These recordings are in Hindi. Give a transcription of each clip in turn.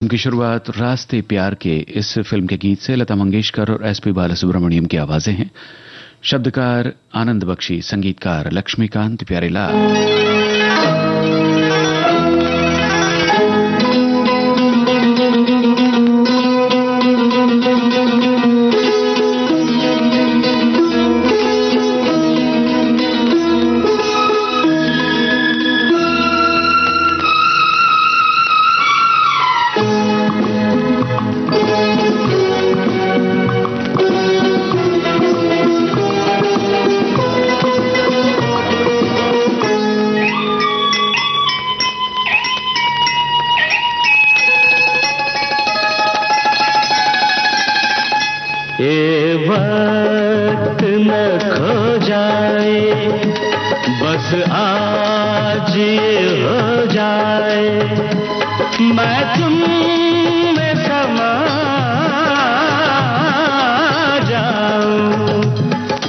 की शुरुआत रास्ते प्यार के इस फिल्म के गीत से लता मंगेशकर और एसपी बालासुब्रमण्यम की आवाजें हैं। शब्दकार आनंद बख्शी, संगीतकार लक्ष्मीकांत प्यारेलाल। ये वक्त न खो जाए, बस आज ये हो जाए, मैं तुम में समा जाऊं,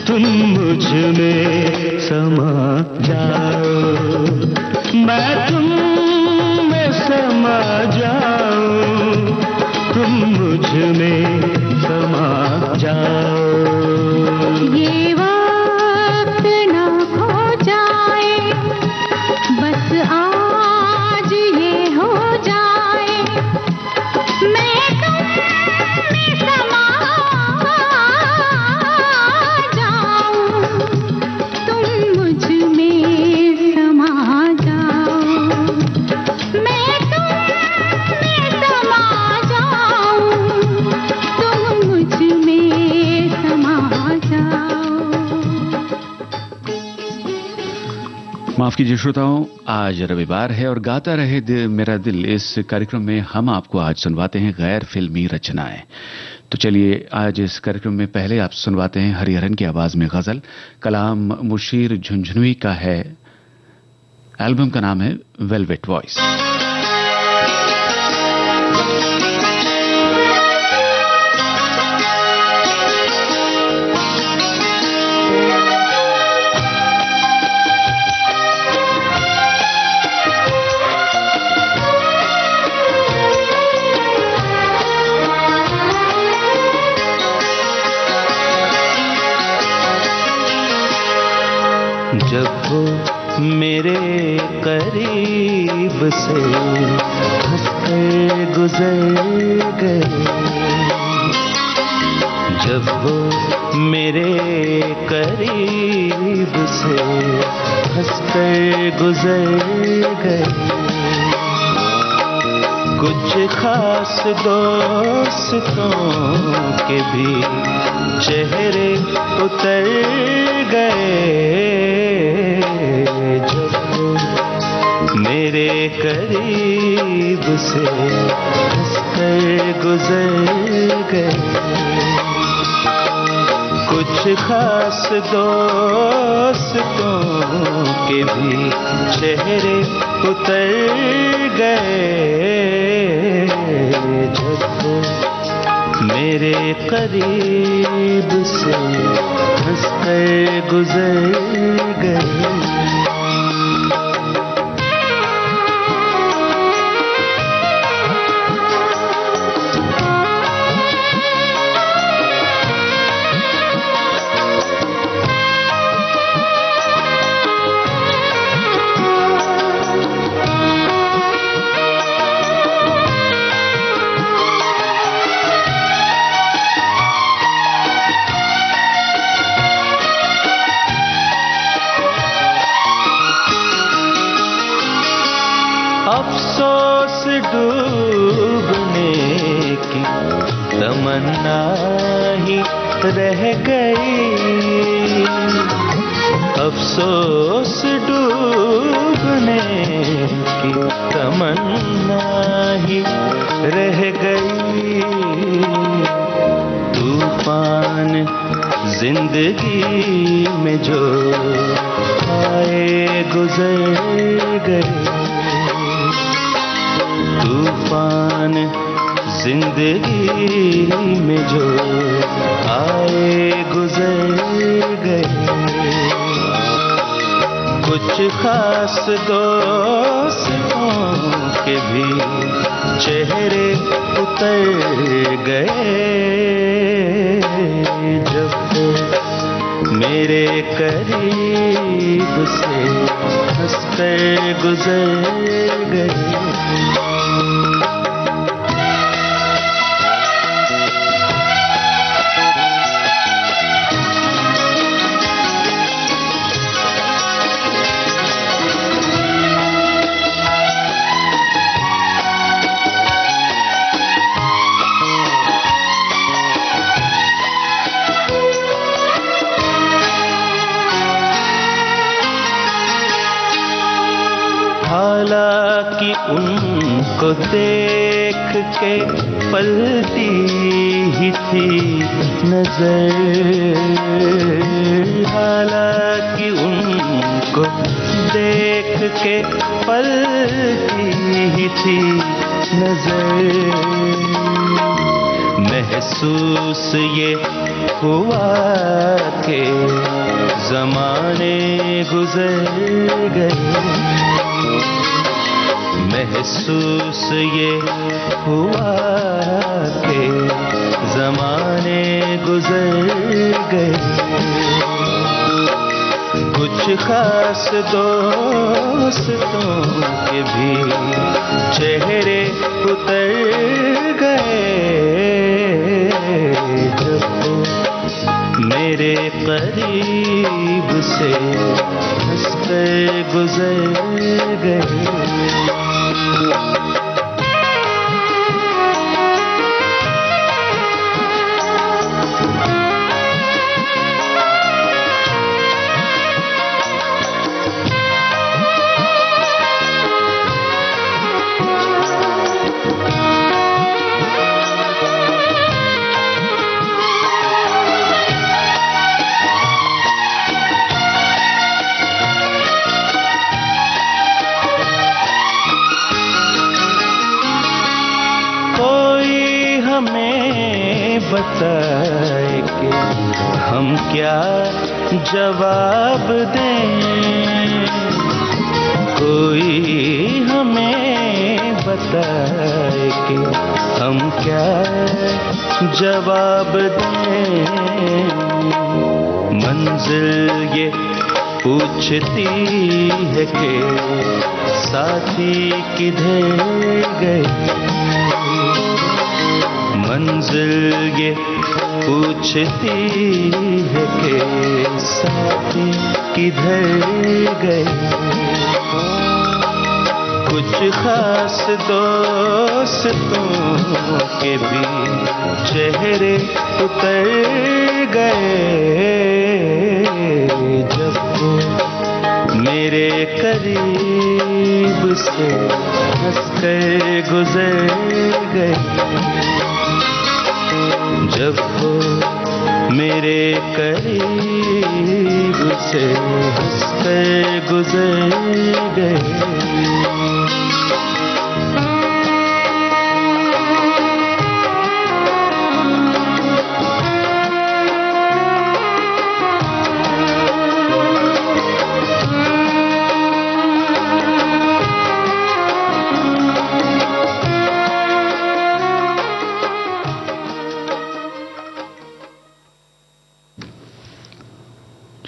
तुम मुझ में समा जाओ, मैं तुम में समा जाऊं, तुम मुझ में समा जाओ। ये वक्त ना खो जाए, बस आज ये हो जाए, मैं तुम में समा जाऊं, तुम मुझ में समा जाओ, मैं तुम में समा जाऊं, तुम मुझ में समा जाओ। माफ कीजिए श्रोताओं, आज रविवार है और गाता रहे मेरा दिल इस कार्यक्रम में हम आपको आज सुनवाते हैं गैर फिल्मी रचनाएं। तो चलिए आज इस कार्यक्रम में पहले आप सुनवाते हैं हरिहरन की आवाज में गजल। कलाम मुशीर झुंझुनवी का है। एल्बम का नाम है वेलवेट वॉइस। जब वो मेरे करीब से हंसकर गुजर गए, जब वो मेरे करीब से हंसकर गुजर गए, कुछ खास दोस्तों के भी चेहरे उतर गए, जब मेरे करीब से हंसकर गुजर गए, कुछ खास दोस्तों के भी चेहरे उतर गए, जब मेरे करीब से हंसकर गुजर गए। अफसोस डूबने की तमन्ना ही रह गई, अफसोस डूबने की तमन्ना ही रह गई, तूफान जिंदगी में जो आए गुजर गए, तूफान जिंदगी में जो आए गुजर गए, कुछ खास दोस्तों के भी चेहरे उतर गए जब मेरे करीब से हंसकर गुजर गए। हालांकि उनको देख के पलटी ही थी नजर, हालांकि उनको देख के पलटी ही थी नजर। महसूस ये हुआ कि ज़माने गुजर गए, महसूस ये हुआ कि ज़माने गुजर गए। कुछ खास दोस्तों के भी चेहरे उतर गए जब मेरे करीब से हंसकर गुजर गए। बताए कि हम क्या जवाब दें, कोई हमें बताए कि हम क्या जवाब दें। मंजिल ये पूछती है कि साथी किधर गए, मंजिल ये पूछती है कि साथी किधर गए। कुछ खास दोस्तों के भी चेहरे उतर गए जब मेरे करीब से हंसकर गुजर गए। जब वो मेरे करीब से हंसकर गुजर गए।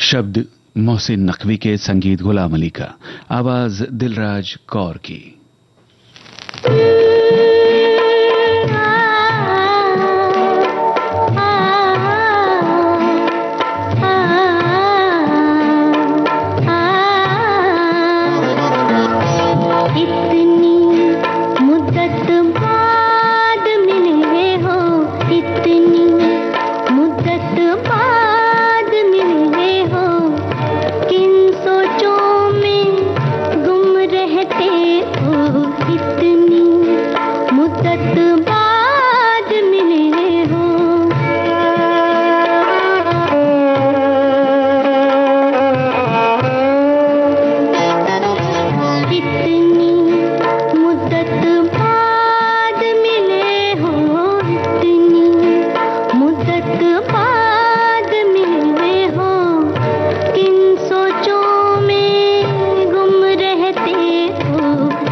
शब्द मोहसिन नकवी के, संगीत गुलाम अली का, आवाज दिलराज कौर की।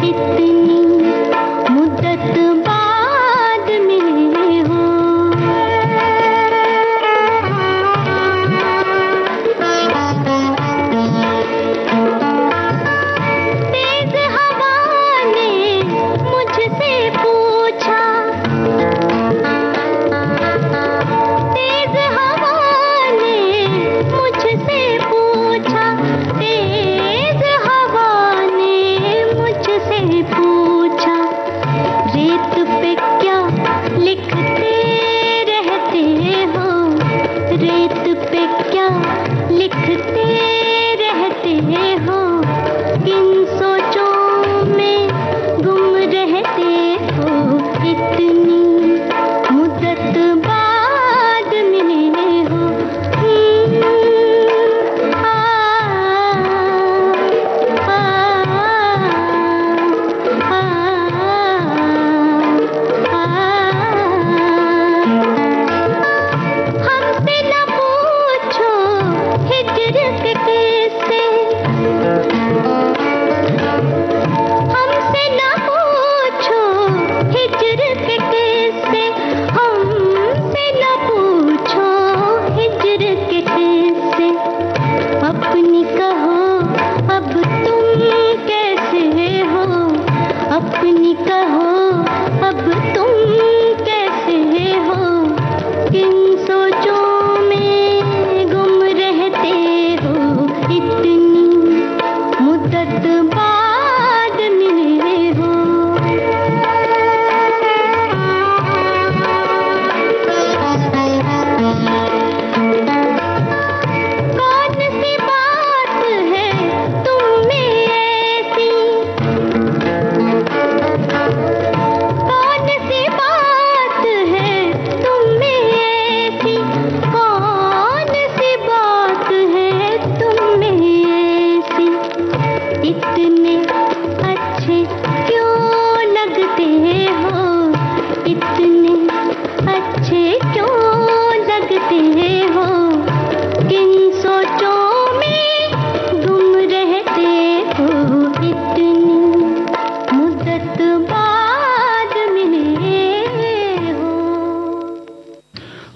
इतनी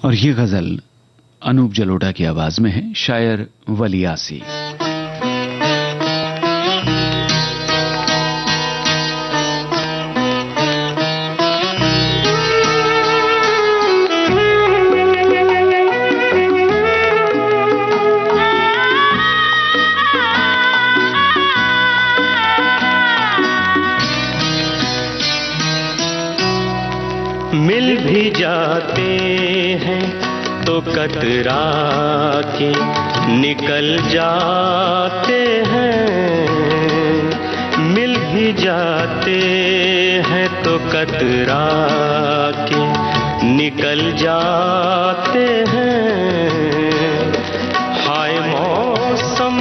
और ये गजल अनूप जलोटा की आवाज में है, शायर वली आसी। मिल भी जाते हैं तो कतरा के निकल जाते हैं। मिल भी जाते हैं तो कतरा के निकल जाते हैं। हाय मौसम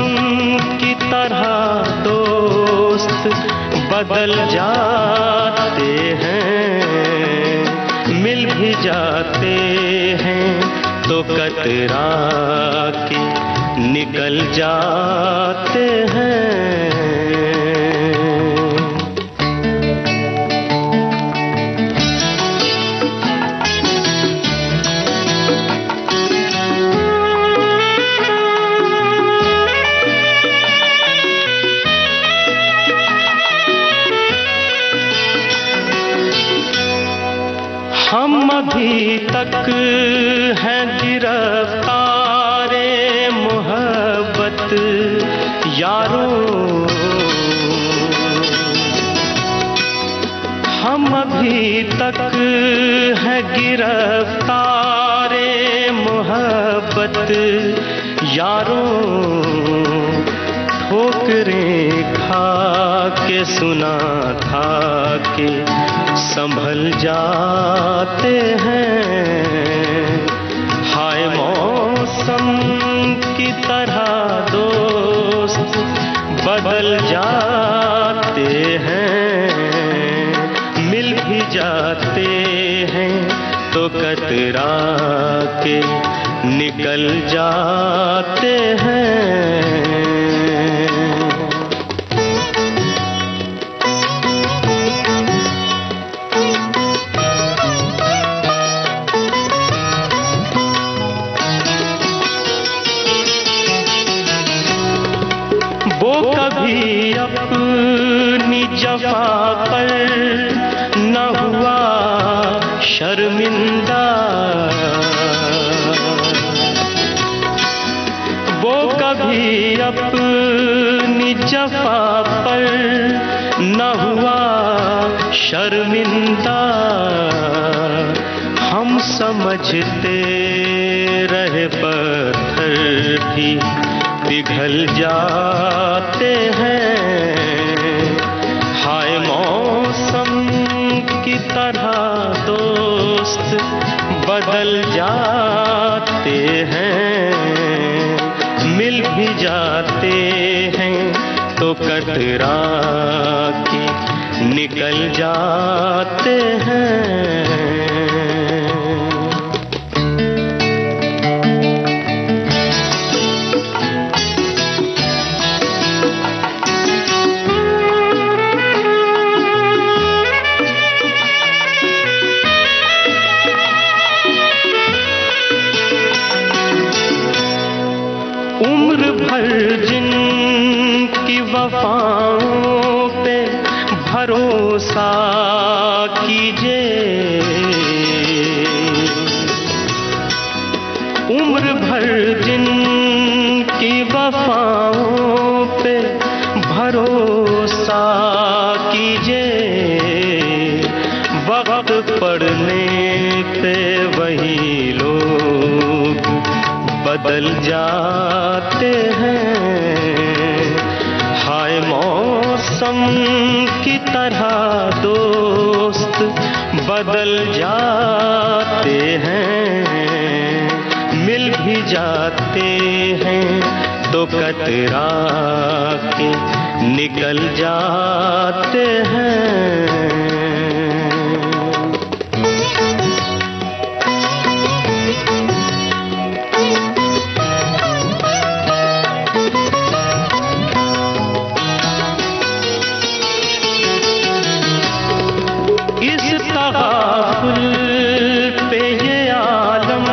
की तरह दोस्त बदल जाते हैं। मिल भी जाते हैं तो कतरा के निकल जाते हैं। हम अभी तक हैं गिरफ्तारे मोहब्बत यारों। हम अभी तक हैं गिरफ्तारे मोहब्बत यारों। ठोकरें खा के सुना था के संभल जाते हैं। हाय मौसम की तरह दोस्त बदल जाते हैं। मिल भी जाते हैं तो कतरा के निकल जाते हैं। वो कभी अपनी जफा पर न हुआ शर्मिंदा। वो कभी अपनी जफा पर न हुआ शर्मिंदा। हम समझते रहे पत्थर भी पिघल जाते हैं। हाय मौसम की तरह दोस्त बदल जाते हैं। मिल भी जाते हैं तो कतरा के निकल जाते हैं। उम्र भर जिनकी वफाओं पे भरोसा कीजिए। उम्र भर जिनकी वफाओं पे भरोसा कीजिए। वक्त पड़ने पे वही लोग बदल जाते हैं। हाय मौसम की तरह दोस्त बदल जाते हैं। मिल भी जाते हैं तो कतरा के निकल जाते हैं। इस तगाफुल पे ये आलम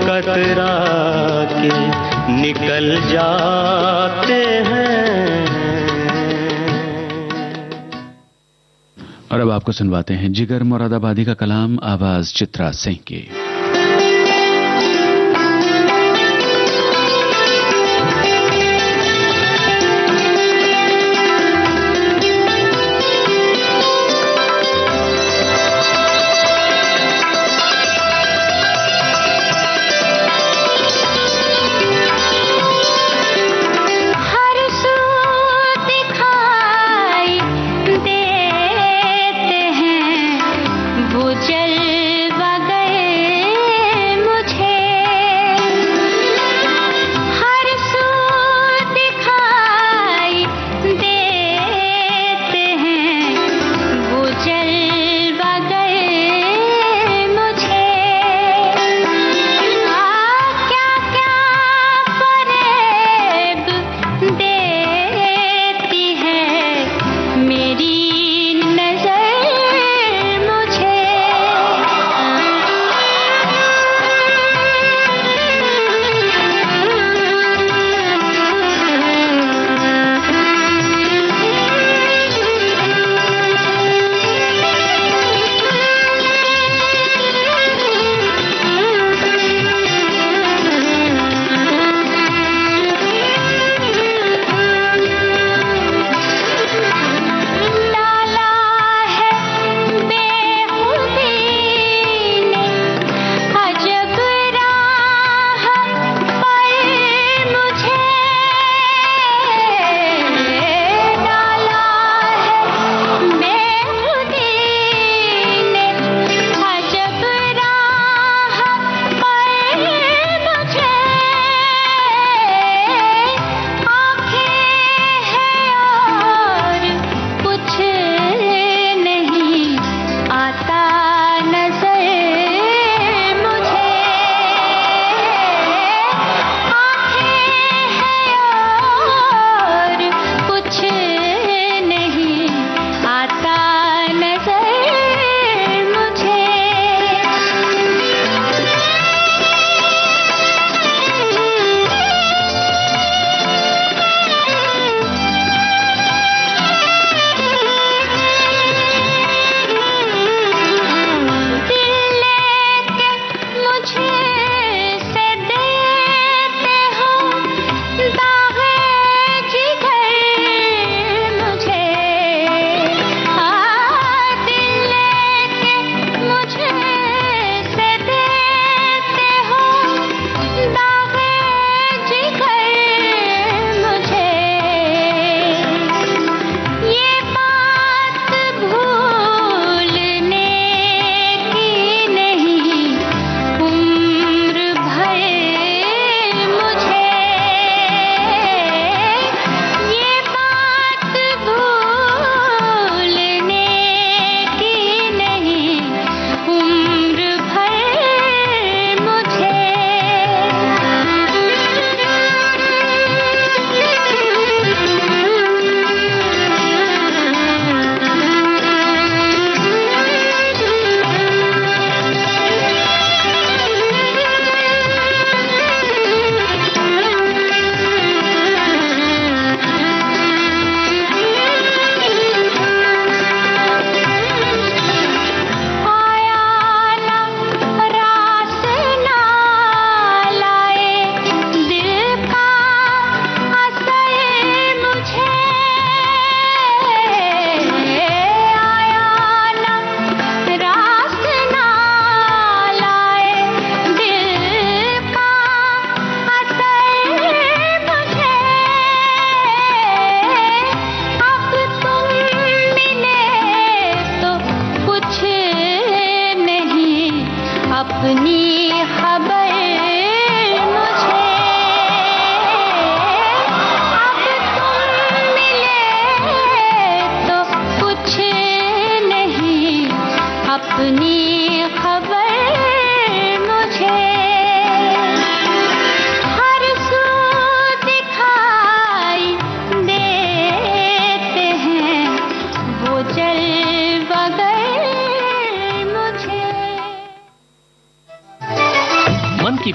कतरा के निकल जाते हैं। और अब आपको सुनवाते हैं जिगर मुरादाबादी का कलाम, आवाज चित्रा सिंह की। चल गए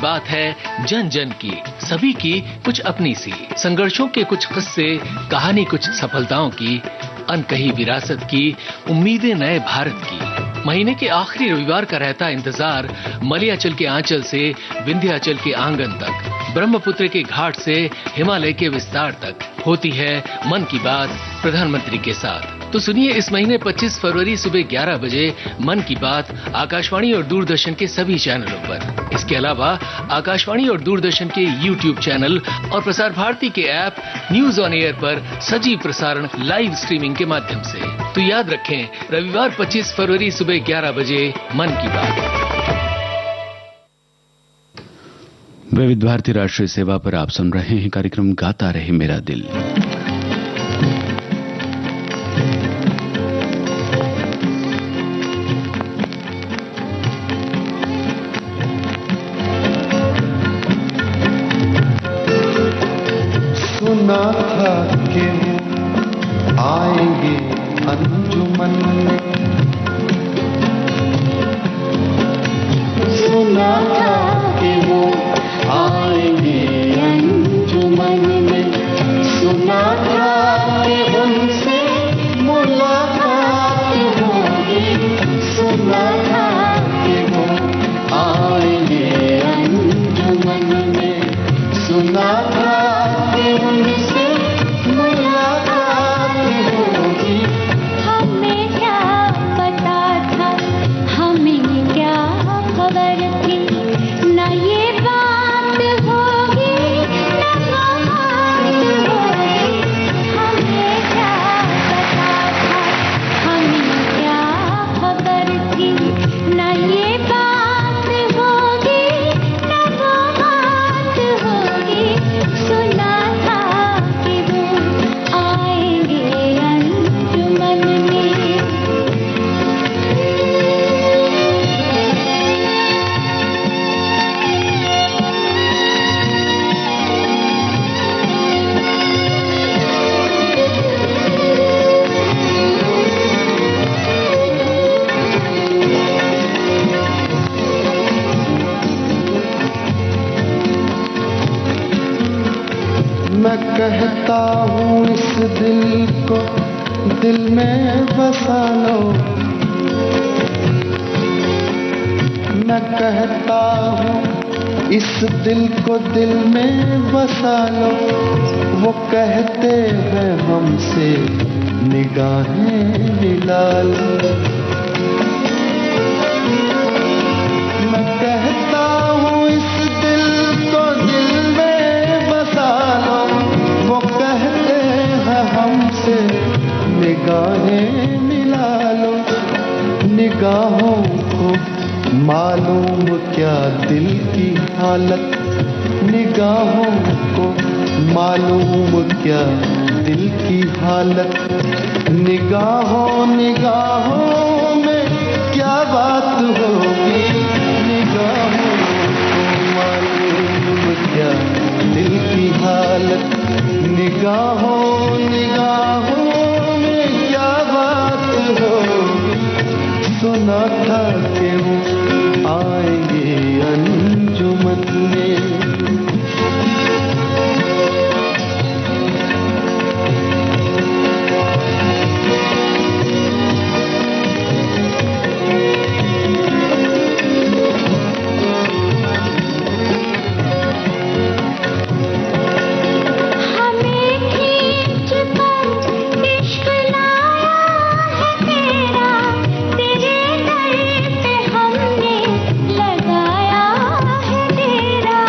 बात है जन जन की, सभी की कुछ अपनी सी, संघर्षों के कुछ किस्से, कहानी कुछ सफलताओं की, अनकही विरासत की, उम्मीदें नए भारत की। महीने के आखिरी रविवार का रहता इंतजार मलयाचल के आंचल से विंध्याचल के आंगन तक, ब्रह्मपुत्र के घाट से हिमालय के विस्तार तक होती है मन की बात प्रधानमंत्री के साथ। तो सुनिए इस महीने 25 फरवरी सुबह 11 बजे मन की बात आकाशवाणी और दूरदर्शन के सभी चैनलों पर। इसके अलावा आकाशवाणी और दूरदर्शन के YouTube चैनल और प्रसार भारती के ऐप न्यूज ऑन एयर पर सजीव प्रसारण लाइव स्ट्रीमिंग के माध्यम से। तो याद रखें, रविवार 25 फरवरी सुबह 11 बजे मन की बात। विविध भारती राष्ट्रीय सेवा पर आप सुन रहे हैं कार्यक्रम गाता रहे मेरा दिल। सुना था कि आएंगे अंजुमन में, सुना था कि वो आएंगे अंजुमन में, सुना था कि उनसे मुलाकात होगी, सुना था कि वो आएंगे अंजुमन में, सुना था कि उनसे मुलाकात होगी। हमें क्या पता था, हमें क्या खबर थी, न ये बात होगी न वो बात होगी। हमें क्या पता था, हमें क्या खबर थी, न ये बात होगी न वो बात होगी। सुना था कि वो आएंगे अंजुमन में। मैं कहता हूँ इस दिल को दिल में बसा लो, मैं कहता हूँ इस दिल को दिल में बसा लो। वो कहते हैं हमसे निगाहें मिला लो, मैं कहता हूँ इस दिल को दिल में बसा लो। वो कहते हैं हमसे निगाहें मिला लो। निगाहों को मालूम क्या दिल की हालत, निगाहों को मालूम क्या दिल की हालत। निगाहों निगाहों में क्या बात होगी, निगाहों को मालूम क्या दिल की हालत। निगाहों निगाहों में क्या बात होगी। सुना था कि वो आएंगे अंजुमन में। लगाया है तेरा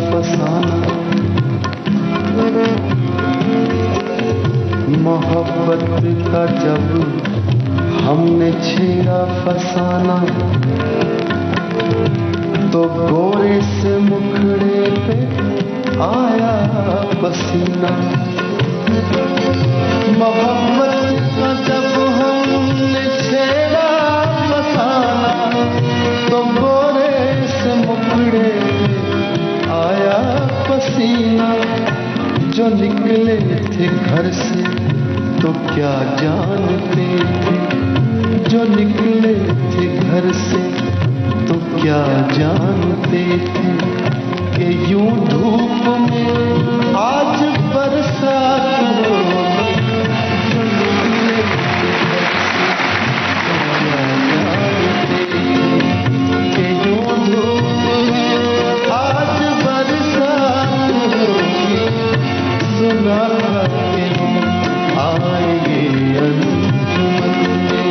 फसाना, मोहब्बत का जब हमने छेड़ा फसाना, तो गोरे से मुखड़े पे आया पसीना। मोहब्बत का जब हमने छेड़ा फसाना, तो गोरे से मुखड़े पे आया पसीना। जो निकले थे घर से तो क्या जानते थे, जो निकले थे घर से तो क्या जानते थे कि यूं धूप में आज बरसात होगी। जो निकले थे घर से तो क्या जानते थे कि यूं धूप में आज बरसात होगी। सुना था कि आएंगे अंजुमन में।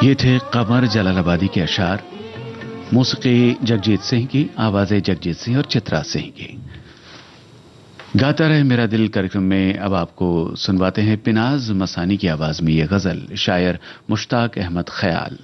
ये थे कमर जलालाबादी के अशार, मौसीकी जगजीत सिंह की, आवाजें जगजीत सिंह और चित्रा सिंह की। गाता रहे मेरा दिल कार्यक्रम में अब आपको सुनवाते हैं पिनाज मसानी की आवाज में ये गजल, शायर मुश्ताक अहमद ख्याल।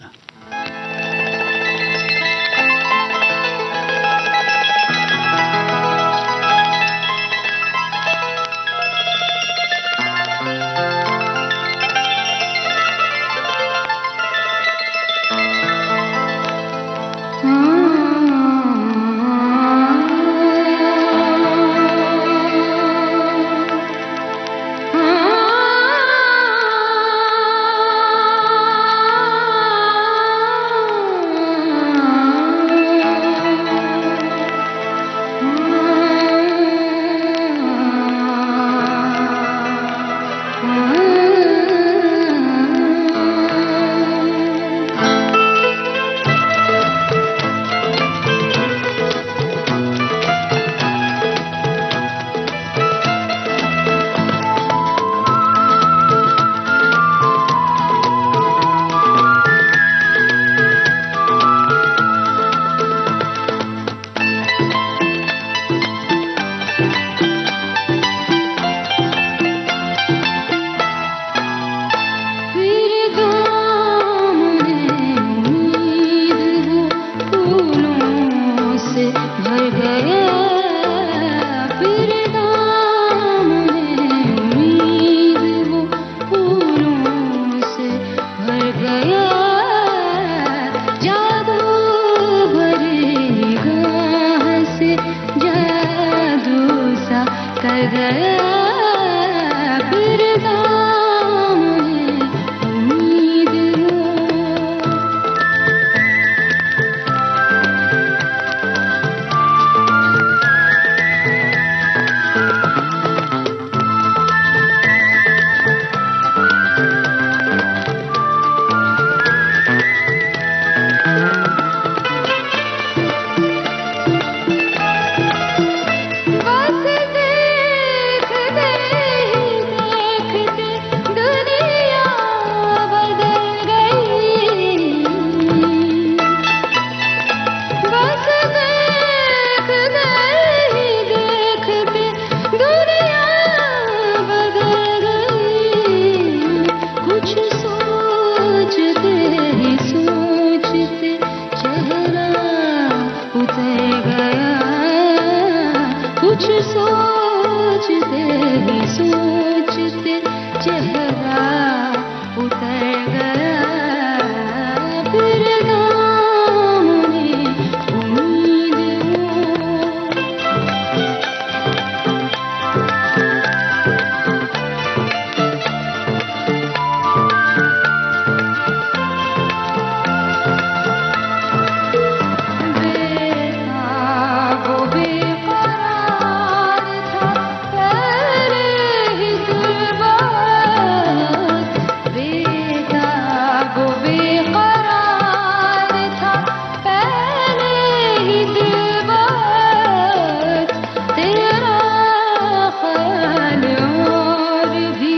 उतर गया फिर दामने उम्मीद बेताब बेकरार था पहले ही दिलबस बेताब बेकरार था पहले ही दिलबस तेरा ख्याल और भी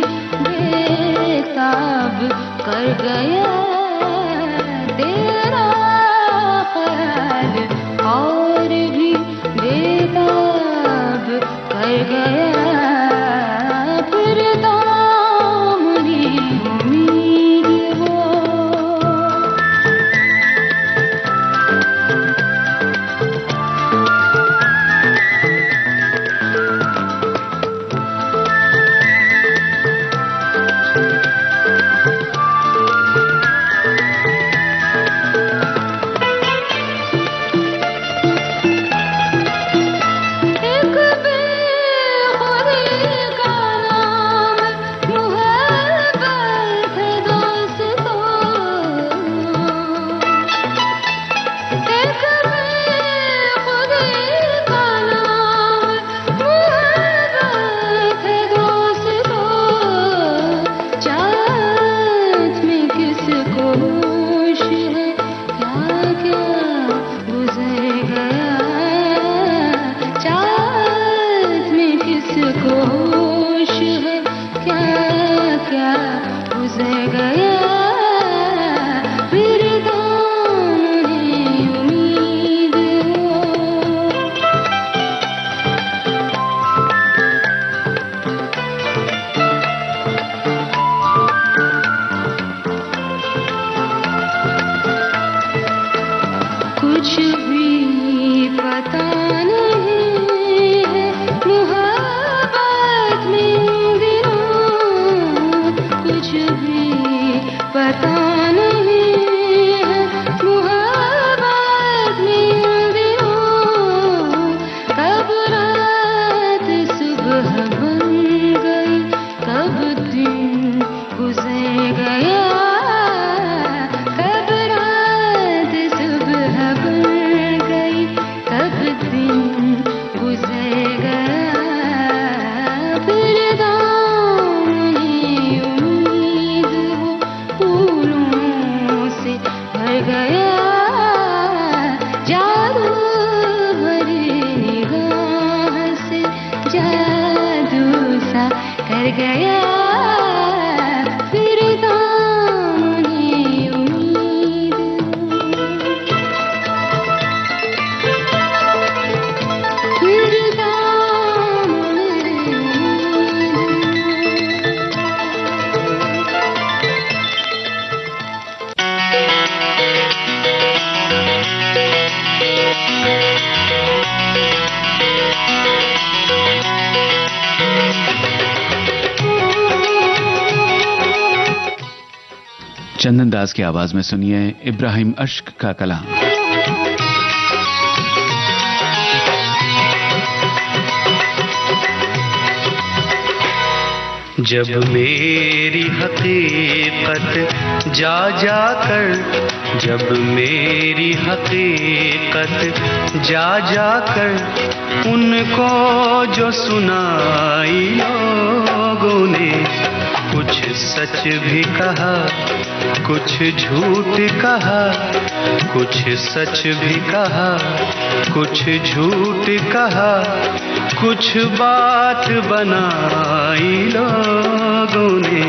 बेताब कर गया तेरा ख्याल और भी बेताब कर गया फिर दामनी उम्मीद वो एक बेखुदी का नाम मुहब्बत है दोस्तों एक बेखुदी का नाम मुहब्बत है दोस्तों चाहत में किसको होश है क्या क्या गुजर गया चाहत में किसको होश है क्या क्या गुजर गया फिर दामने उम्मीद हो कुछ भी पता नहीं है मोहब्बत में दिनों कुछ भी पता नहीं है मोहब्बत में दिनों कब रात सुबह बन गई कब दिन गुजर गया कब रात सुबह बन गई कब दिन गुजर गया फिर दामने उम्मीद वो फूलों से भर गया जादू भरी निगाह से जादू सा कर गया फिर दामने उम्मीद फिर दामने चंदन दास की आवाज में सुनिए इब्राहिम अश्क का कलाम। जब मेरी हकीकत जा जाकर जब मेरी हकीकत जा जाकर उनको जो सुनाई लोगों ने कुछ सच भी कहा कुछ झूठ कहा कुछ सच भी कहा कुछ झूठ कहा कुछ बात बनाई लोगों ने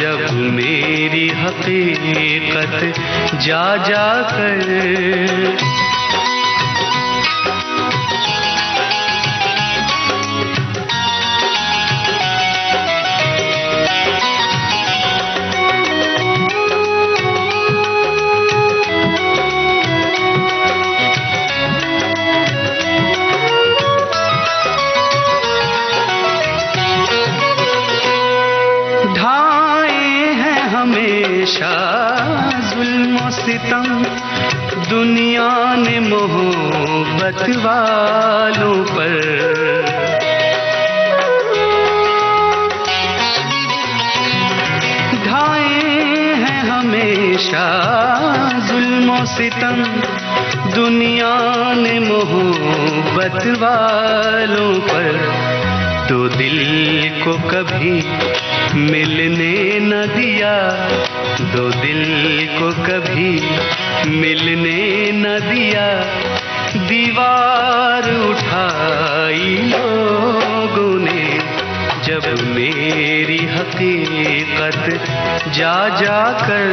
जब मेरी हकीकत जा जाकर हमेशा जुल्म सितम दुनिया ने मोहब्बत वालों पर ढाए हैं हमेशा जुल्म सितम दुनिया ने मोहब्बत वालों पर। तो दिल को कभी मिलने न दिया, दो दिल को कभी मिलने न दिया, दीवार उठाई लोगों ने जब मेरी हकीकत जा जाकर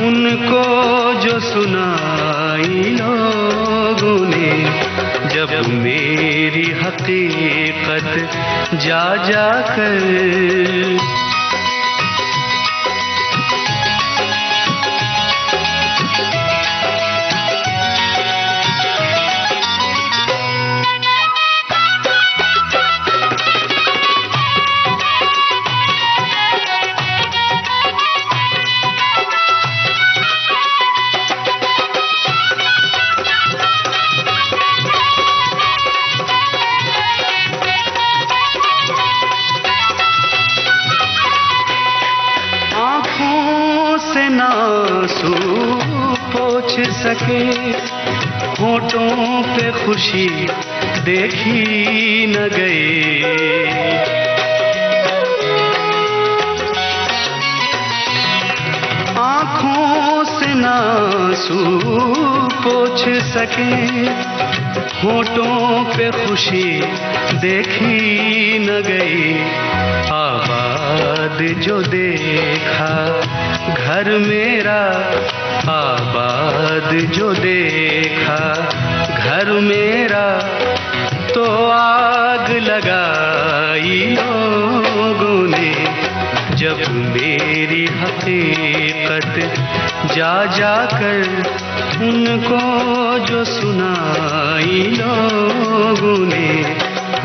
उनको जो सुनाई लोगों ने, जब मेरी हकीकत जा जाकर। आंसू पोंछ सके होठों पे खुशी देखी न गई, आँखों से आंसू पोंछ सके होठों पे खुशी देखी न गई। आबाद जो देखा घर मेरा, आबाद जो देखा घर मेरा, तो आग लगाई लोगों ने जब मेरी हकीकत जा जाकर उनको जो सुनाई लोगों ने,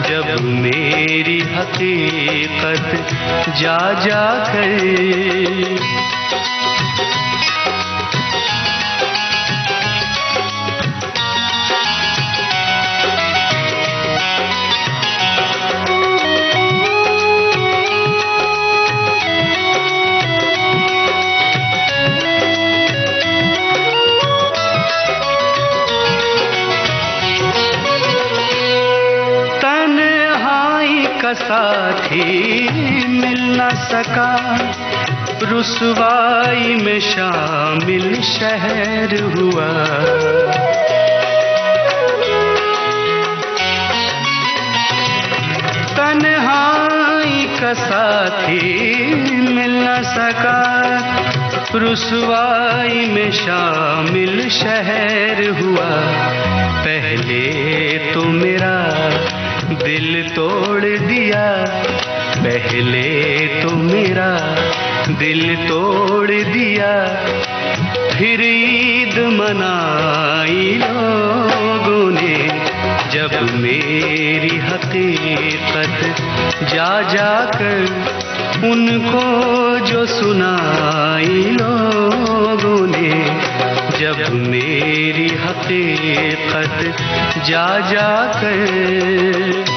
जब मेरी हकीकत जा जाकर। का साथी मिल न सका, रुसवाई में शामिल शहर हुआ। तन्हाई का साथी मिल न सका, रुसवाई में शामिल शहर हुआ। पहले तो मेरा दिल तोड़ दिया, पहले तो मेरा दिल तोड़ दिया, फिर ईद मनाई लोगों ने जब मेरी हकीकत जा जाकर उनको जो सुनाई लोगों ने, जब मेरी हकीकत जा जाकर।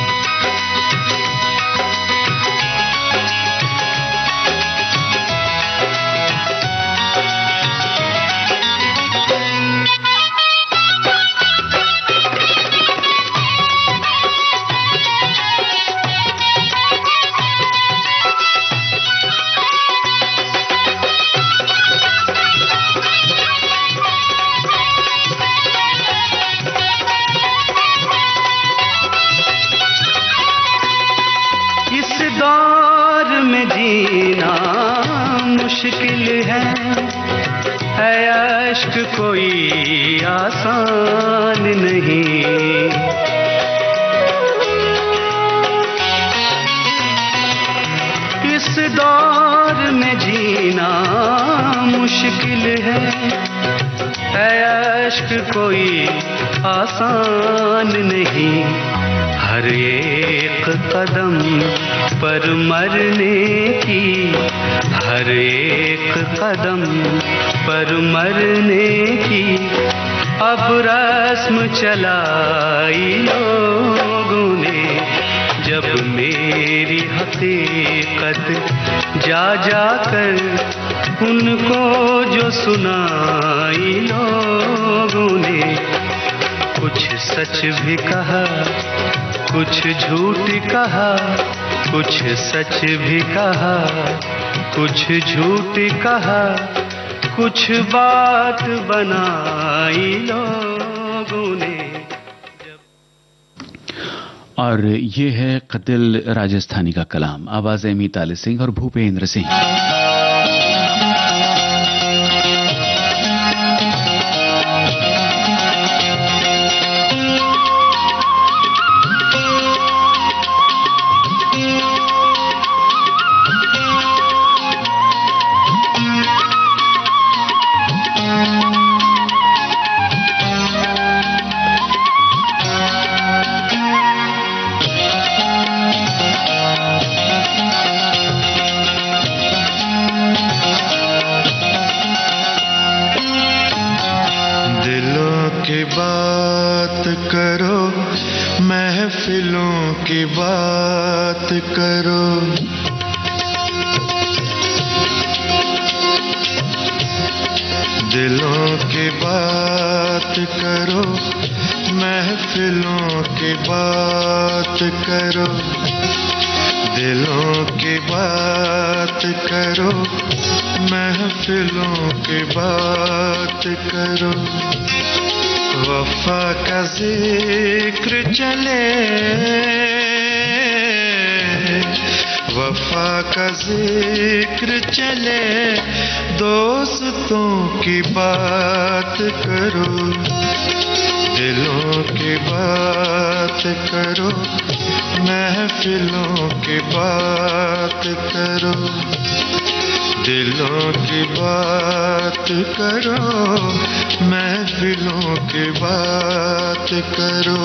जीना मुश्किल है अश्क कोई आसान नहीं। इस दौर में जीना मुश्किल है अश्क कोई आसान नहीं। हर एक कदम पर मरने की, हर एक कदम पर मरने की अब रस्म चलाई लोगों ने। जब मेरी हकीकत जा जाकर उनको जो सुनाई लोगों ने, कुछ सच भी कहा कुछ झूठ कहा, कुछ सच भी कहा कुछ झूठ कहा, कुछ बात बनाई लोगों ने। और ये है कतिल राजस्थानी का कलाम, आवाज़ें मीताली सिंह और भूपेंद्र सिंह। महफिलों की बात करो, दिलों की बात करो, महफिलों की बात करो, दिलों की बात करो, महफिलों की बात करो। वफा का जिक्र चले, वफा का जिक्र चले, दोस्तों की बात करो, दिलों की बात करो, महफिलों की बात करो, दिलों की बात करो, महफिलों की बात करो।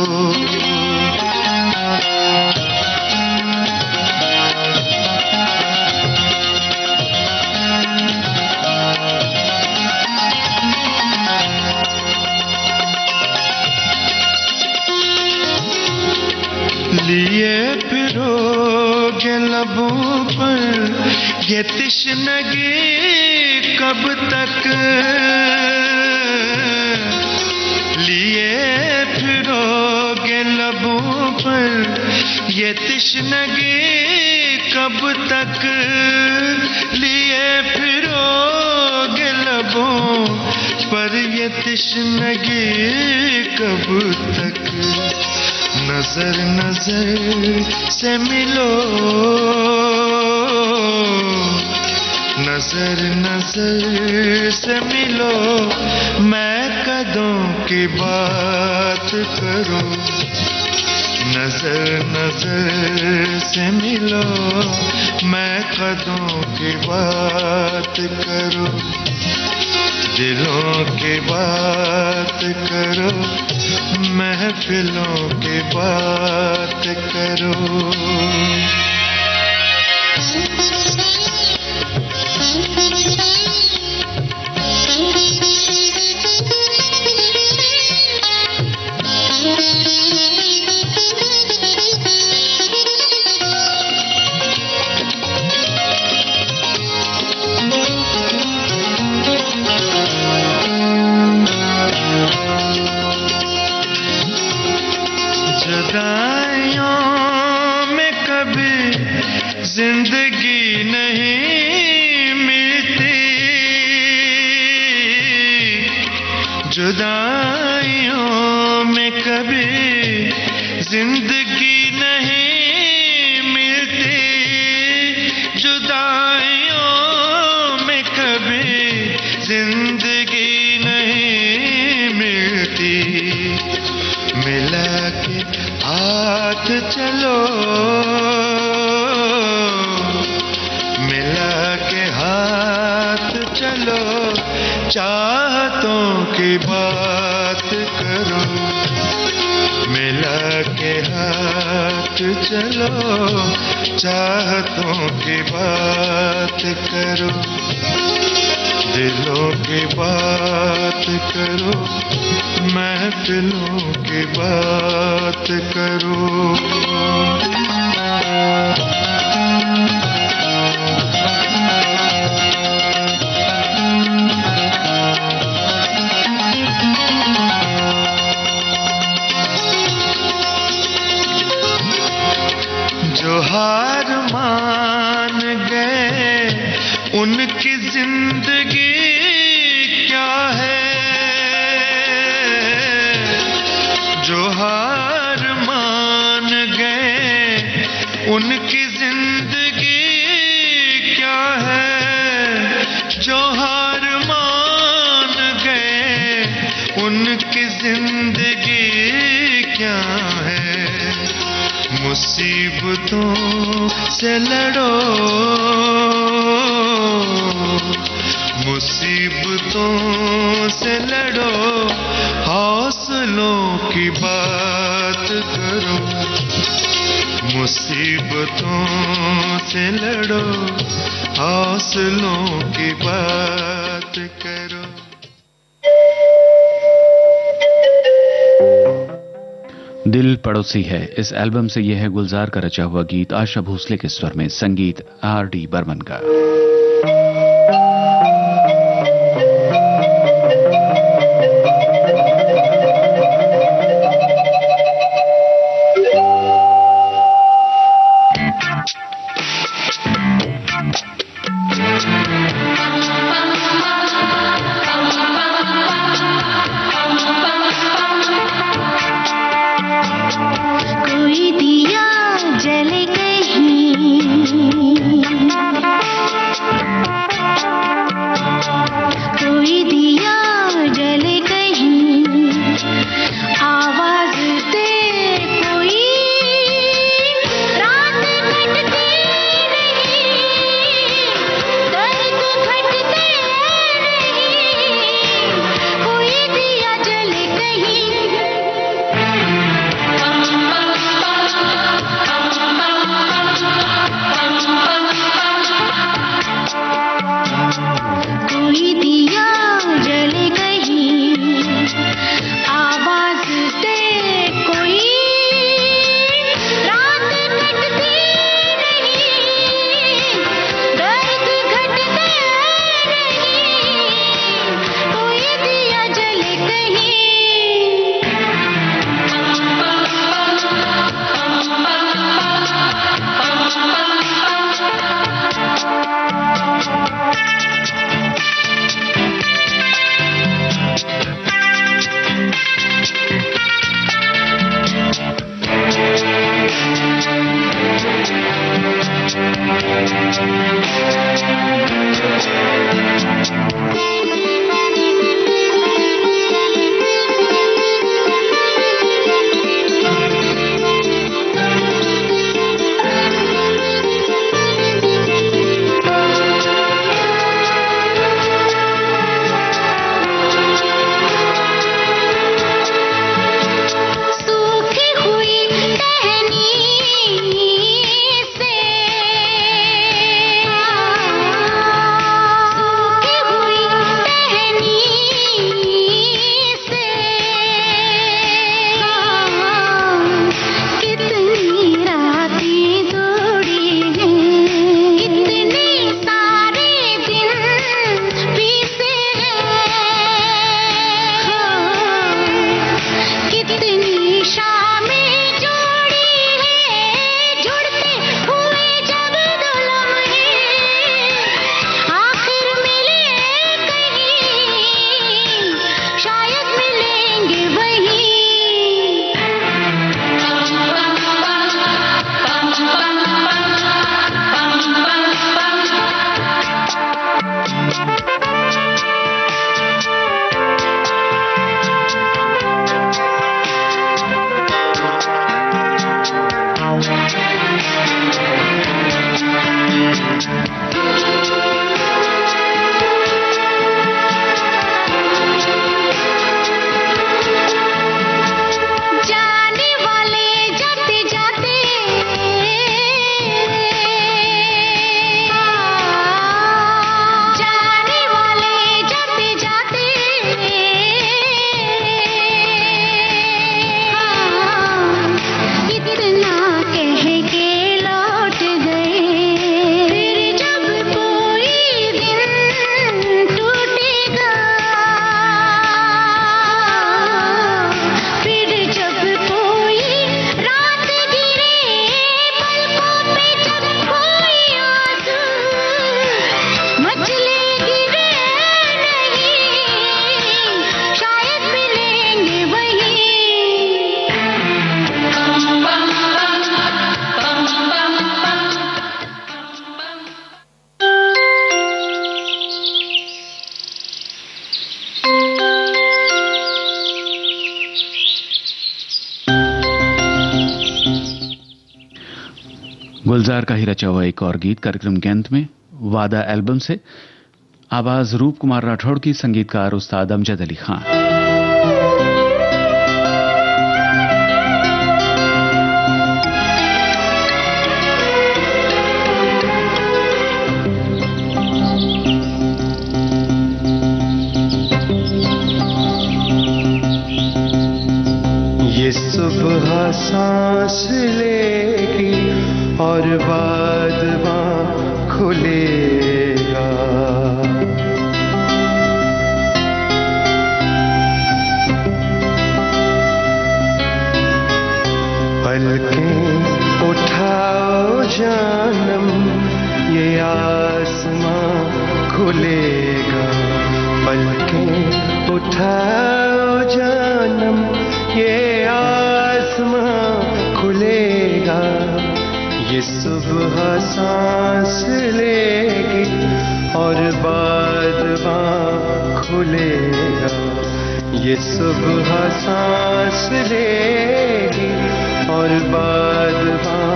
लिए फिरोगे लबों पर ये तश्नगी कब तक, लिए फिरोगे लबों पर ये तश्नगी कब तक, लिए फिरोगे लबों पर ये तश्नगी कब तक। नजर नजर से मिलो, नजर नजर से मिलो, मैं कदों की बात करूं, नजर नजर से मिलो, मैं कदों की बात करूं, दिलों की बात करो, महफिलों की बात करो। जुदाइयों में कभी जिंदगी नहीं मिलती, जुदाइयों में कभी जिंदगी नहीं मिलती, जुदाइयों में कभी जिंदगी नहीं मिलती। मिला के हाथ चलो, मिला के हाथ चलो, चाहतों की बात करो, मिला के हाथ साथ चलो, चाहतों की बात करो, दिलों की बात करो, महफिलों की बात करो। जो हार मान गए उनकी जिंदगी क्या है, जो हार मान गए उनकी जिंदगी क्या है, जो हार मान गए उनकी जिंदगी क्या है। मुसीबतों से लड़ो, मुसीबतों से लड़ो, हौसलों की बात करो, मुसीबतों से लड़ो, हौसलों की बात करो। दिल पड़ोसी है, इस एल्बम से यह है गुलजार का रचा हुआ गीत आशा भोसले के स्वर में, संगीत R.D. बर्मन का। कोई दिया जले कोई दिया जले कहीं, आवाज दे कोई, रात कटती नहीं, दर्द घटते नहीं, कोई दिया जले कहीं। कोई दिया जले कहीं, आवाज दे कोई, रात कटती नहीं, दर्द घटते नहीं, कोई दिया जले कहीं। गुलजार का ही रचा हुआ एक और गीत कार्यक्रम के अंत में वादा एल्बम से। आवाज रूप कुमार राठौड़ की, संगीतकार उस्ताद अमजद अली खान। ये सुबह सांस लेगी और बादबां खुलेगा, पलकें उठाओ जानम ये आसमां खुलेगा, पलकें उठाओ जानम ये आसमां खुलेगा। ये सुबह सांस लेगी और बादबां खुलेगा, ये सुबह सांस लेगी और बादबां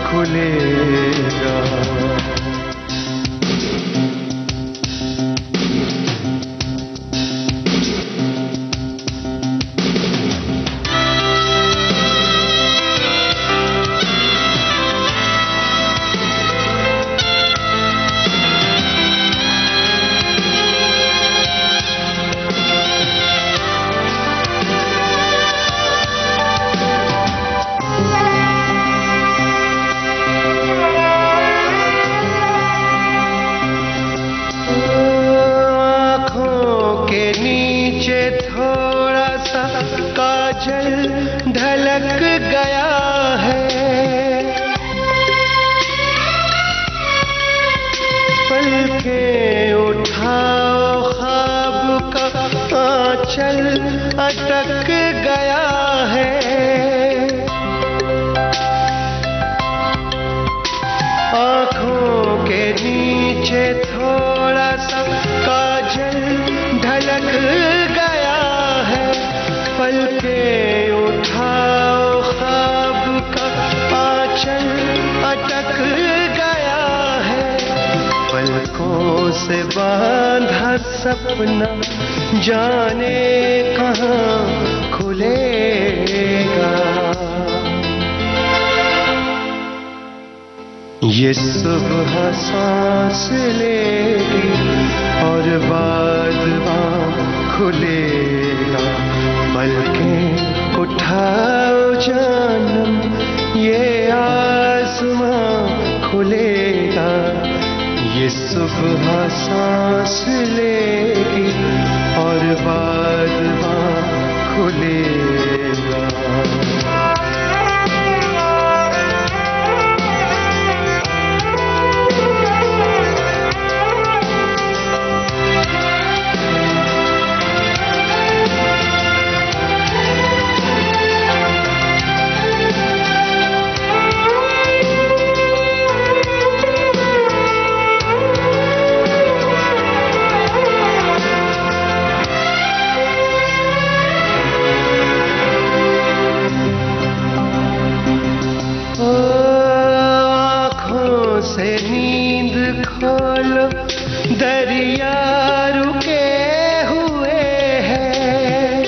खुलेगा। ढलक गया है, पलकें उठाओ ख्वाब का आंचल अटक गया है, आँखों के नीचे थोड़ा सा काजल ढलक गया है, पलकें उठाओ ख्वाब का आंचल अटक गया है, पलकों से बांधा सपना जाने कहाँ खुलेगा। ये सुबह सांस लेगी और बादबां खुलेगा, पलकें उठाओ जानम ये आसमां खुलेगा। ये सुबह सांस लेगी और बादबां खुलेगा। से नींद खोलो दरिया रुके हुए हैं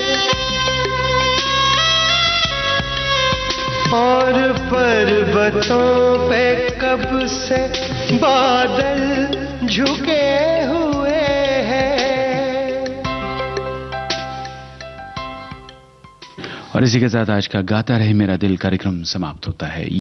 और पर्वतों पे कब से बादल झुके हुए हैं। और इसी के साथ आज का गाता रहे मेरा दिल कार्यक्रम समाप्त होता है।